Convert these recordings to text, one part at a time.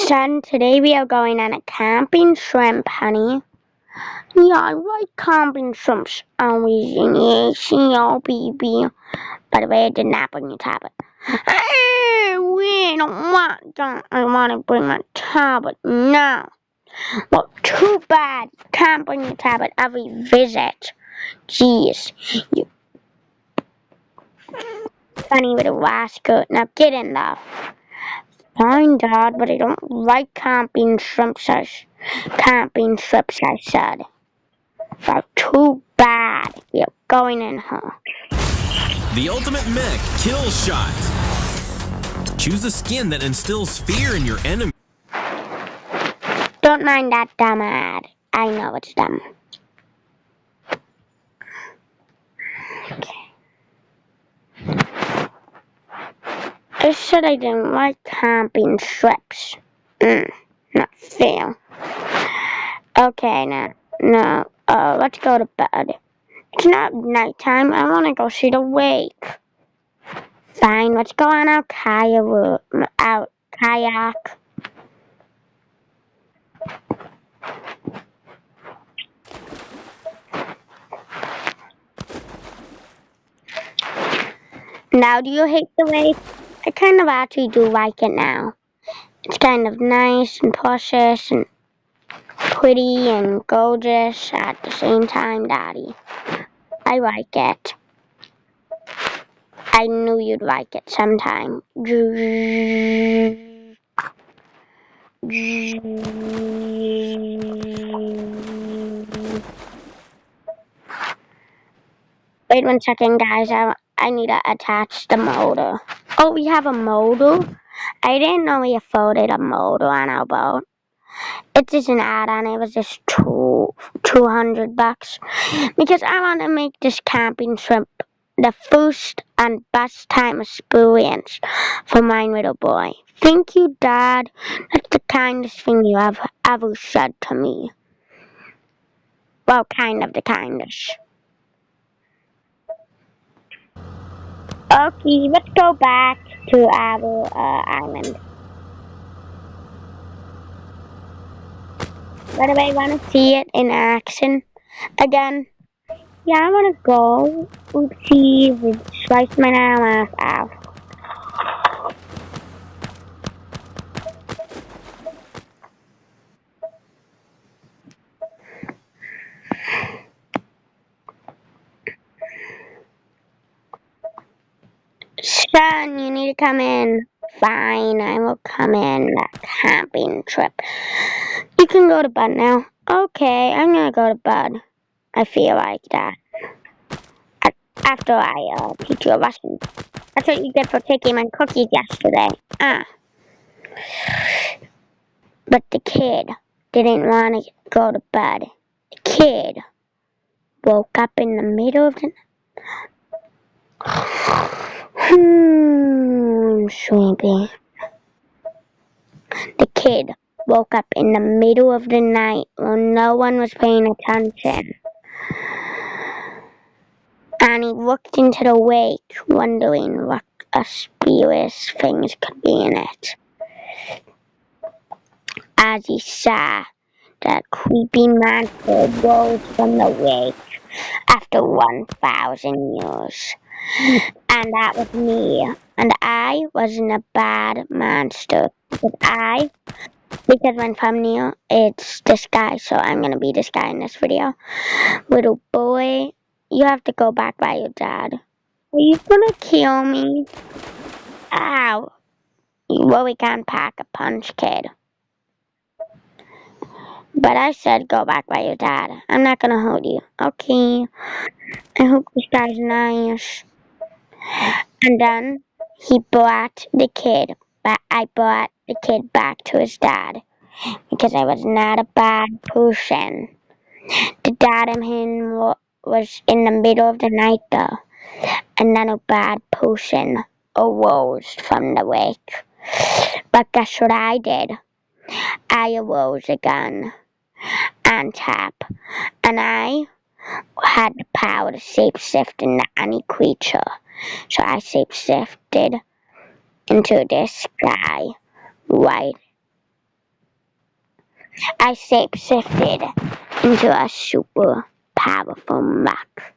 Son, today we are going on a camping shrimp, honey. Yeah, I like camping shrimps. Always in the ACO, baby. By the way, I did not bring your tablet. Hey, we don't want that. I want to bring my tablet now. Well, too bad. Can't bring your tablet every visit. Jeez. You funny with a rascal. Now get in there. Fine, Dad, but I don't like camping shrimps, I said. Well, too bad. We are going in her. The ultimate mech kill shot. Choose a skin that instills fear in your enemy. Don't mind that dumb ad. I know it's dumb. Okay. I said I didn't like camping shrimps. Not fair. Okay, no. Let's go to bed. It's not nighttime. I want to go see the lake. Fine, let's go on our kayak. Now, do you hate the lake? I kind of actually do like it now. It's kind of nice and precious and pretty and gorgeous at the same time, Daddy. I like it. I knew you'd like it sometime. Wait 1 second, guys. I need to attach the motor. Oh, we have a motor? I didn't know we afforded a motor on our boat. It's just an add-on. It was just $200 because I want to make this camping trip the first and best time experience for my little boy. Thank you, Dad. That's the kindest thing you have ever said to me. Well, kind of the kindest. Okay, let's go back to our island. By the way, want to see it in action again? Yeah, I want to go. Oopsies, it sliced my arm off. Son, you need to come in. Fine, I will come in that camping trip. You can go to bed now. Okay, I'm gonna go to bed. I feel like that. After I teach you a lesson. That's what you get for taking my cookies yesterday. But the kid didn't want to go to bed. The kid woke up in the middle of the night. I'm sleepy. The kid woke up in the middle of the night when no one was paying attention. And he looked into the lake, wondering what mysterious things could be in it. As he saw that creepy monster rose from the lake after 1,000 years. And that was me. And I wasn't a bad monster. Because my thumbnail, it's this guy, so I'm gonna be this guy in this video. Little boy, you have to go back by your dad. Are you gonna kill me? Ow. You really can't pack a punch, kid. But I said go back by your dad. I'm not gonna hurt you. Okay. I hope this guy's nice. And then he brought the kid back. I brought the kid back to his dad. Because I was not a bad person. The dad and him was in the middle of the night though. And then a bad person arose from the lake. But guess what I did? I arose again on top. And I had the power to shapeshift into any creature. So I shapeshifted into this guy right I shapeshifted into a super powerful mech.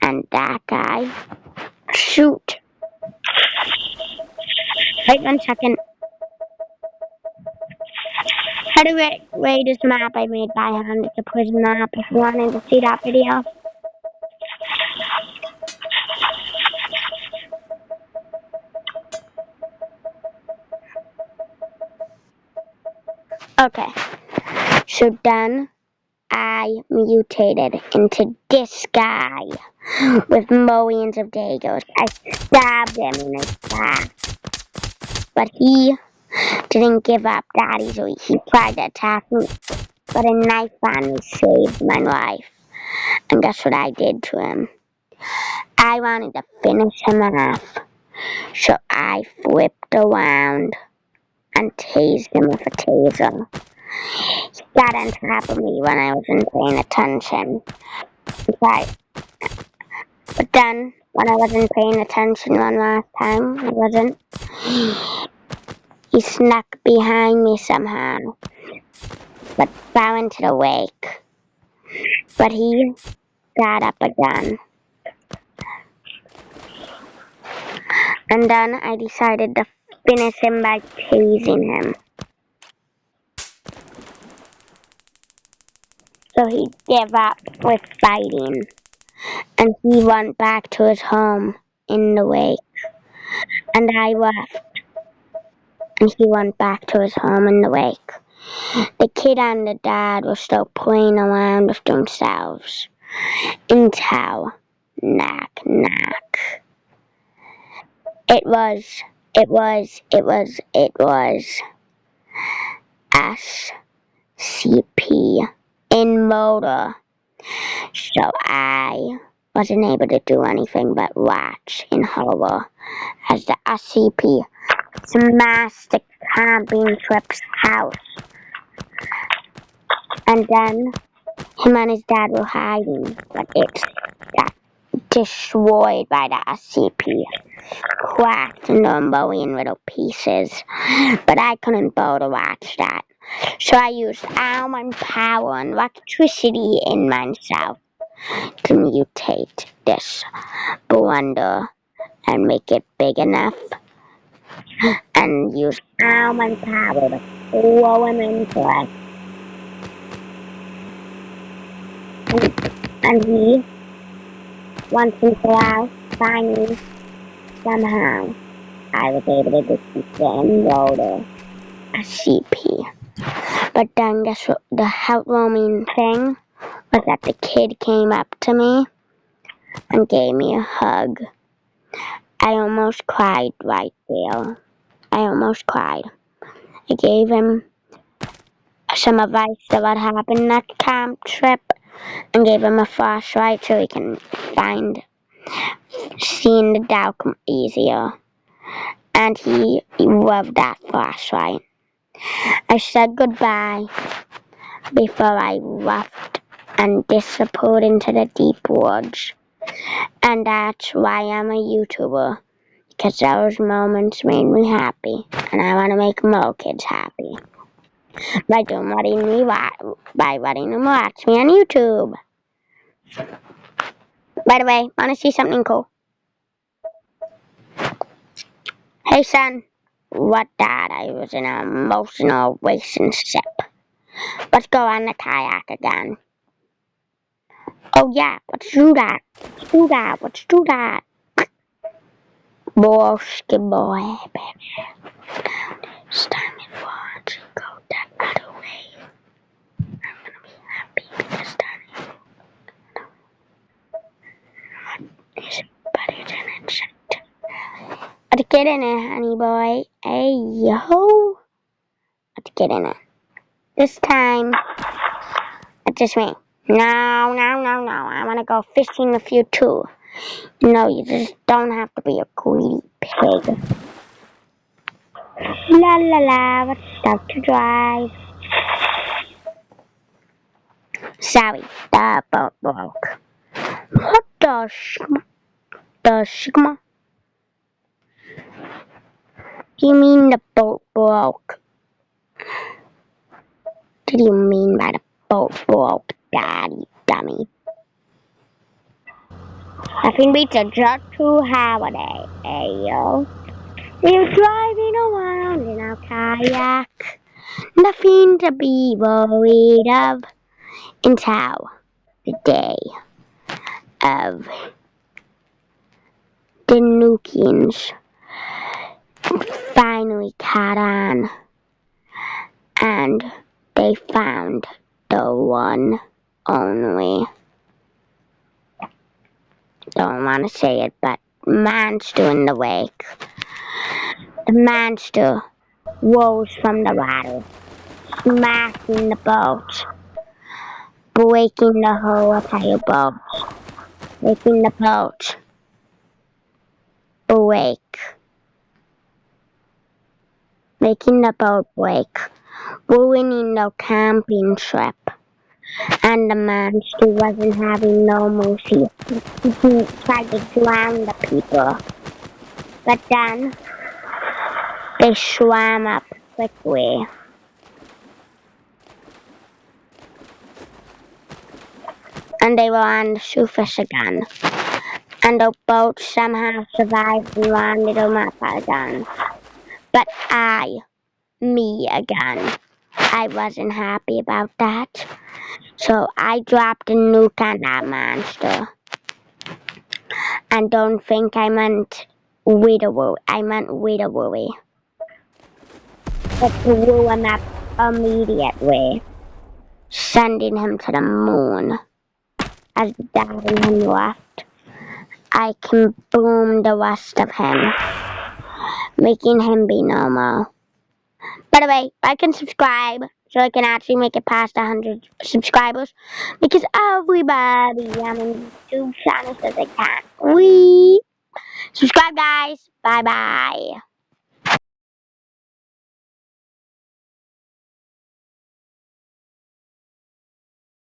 And that guy, shoot. Wait 1 second. How do I rate this map I made by hand? It's a prison map. If you wanted to see that video. Okay. So then I mutated into this guy with millions of dagos. I stabbed him in his back. But he didn't give up that easily. He tried to attack me, but a knife finally saved my life. And guess what I did to him? I wanted to finish him off. So I flipped around and tased him with a taser. He got on top of me when I wasn't paying attention. But then, when I wasn't paying attention one last time, he snuck behind me somehow, but fell into the lake. But he got up again. And then I decided to finish him by tasing him. So he gave up with fighting. And he went back to his home in the lake. And I left. And he went back to his home in the lake. The kid and the dad were still playing around with themselves. Until, knock, knock. It was SCP in motor. So I wasn't able to do anything but watch in horror as the SCP smashed the camping trip's house. And then him and his dad were hiding, but it got destroyed by the SCP. Cracked into a million little pieces. But I couldn't bear to watch that. So I used all my power and electricity in myself to mutate this blunder and make it big enough. And use all my power to throw him into it. And he, once and for all, finally, somehow, I was able to defeat the enroller, SCP. But then guess what? The heartwarming thing was that the kid came up to me and gave me a hug. I almost cried right there. I almost cried. I gave him some advice to what happened that camp trip and gave him a flashlight so he can find seeing the dark easier. And he loved that flashlight. I said goodbye before I left and disappeared into the deep woods. And that's why I'm a YouTuber. Because those moments made me happy. And I want to make more kids happy. By letting them watch me on YouTube. By the way, want to see something cool? Hey son, what dad? I was in an emotional relationship. Let's go on the kayak again. Oh yeah, let's do that. Borsky boy, baby. Stand and watch it go that other way. I'm gonna be happy because that is better than insect. Let's get in it, honey boy. Hey yo. Let's get in it. This time, it's just me. No. I want to go fishing with you too. No, you just don't have to be a greedy pig. La la la, let's start to drive. Sorry, the boat broke. What the shigma? The shigma? You mean the boat broke? did you mean by the boat broke, Daddy, dummy? Nothing beats a jet to holiday, ayo. We're driving around in our kayak. Nothing to be worried of until the day of the Nukians finally caught on, and they found the one only, don't want to say it, but monster in the wake. The monster rose from the water, smashing the boat, breaking the whole entire boat, making the boat break, ruining the camping trip. And the monster wasn't having no mercy. He tried to drown the people, but then they swam up quickly. And they were on the surface again. And the boat somehow survived and rounded them up again. But me again, I wasn't happy about that. So I dropped a nuke on that monster. And don't think I meant Widowy. I meant Widowy. It blew him up immediately, sending him to the moon. As Dad and him left, I can boom the rest of him, making him be normal. By the way, like and subscribe so I can actually make it past 100 subscribers, because everybody on the YouTube channel says I can't. Subscribe, guys. Bye-bye.